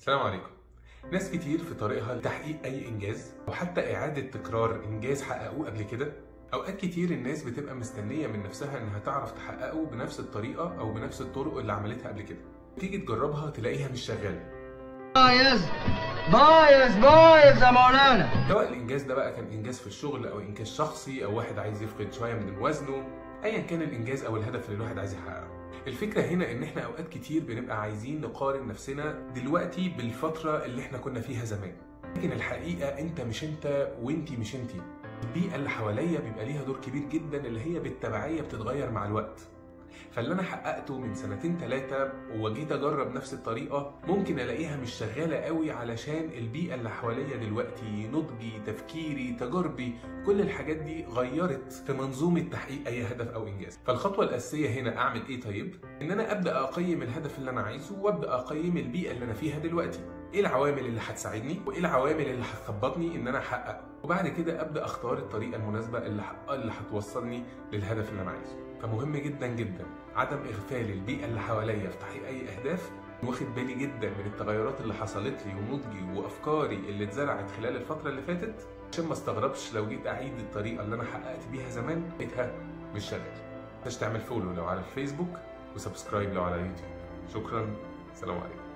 السلام عليكم. ناس كتير في طريقها لتحقيق أي إنجاز أو حتى إعادة تكرار إنجاز حققوه قبل كده. أوقات كتير الناس بتبقى مستنية من نفسها إنها تعرف تحققه بنفس الطريقة أو بنفس الطرق اللي عملتها قبل كده. تيجي تجربها تلاقيها مش شغالة. بايظ بايظ بايظ يا مولانا. سواء الإنجاز ده بقى كان إنجاز في الشغل أو إنجاز شخصي أو واحد عايز يفقد شوية من وزنه، أيا كان الإنجاز أو الهدف اللي الواحد عايز يحققه. الفكرة هنا إن إحنا أوقات كتير بنبقى عايزين نقارن نفسنا دلوقتي بالفترة اللي إحنا كنا فيها زمان، لكن الحقيقة أنت مش أنت وأنتي مش أنتي. البيئة اللي حواليا بيبقى ليها دور كبير جدا اللي هي بالتبعية بتتغير مع الوقت. فاللي انا حققته من 2-3 وجيت اجرب نفس الطريقه ممكن الاقيها مش شغاله قوي علشان البيئه اللي حواليا دلوقتي، نضجي، تفكيري، تجاربي، كل الحاجات دي غيرت في منظومه تحقيق اي هدف او انجاز. فالخطوه الاساسيه هنا اعمل ايه؟ طيب ان انا ابدا اقيم الهدف اللي انا عايزه وابدا اقيم البيئه اللي انا فيها دلوقتي. ايه العوامل اللي هتساعدني وايه العوامل اللي هتثبطني ان انا احققه، وبعد كده ابدا اختار الطريقه المناسبه اللي هتوصلني للهدف اللي انا عايزه. فمهم جدا جدا عدم اغفال البيئه اللي حواليا في تحقيق اي اهداف، واخد بالي جدا من التغيرات اللي حصلت لي ونضجي وافكاري اللي اتزرعت خلال الفتره اللي فاتت، عشان ما استغربش لو جيت اعيد الطريقه اللي انا حققت بيها زمان لقيتها مش شغاله. متنساش تعمل فولو لو على الفيسبوك وسبسكرايب لو على اليوتيوب. شكرا، سلام عليكم.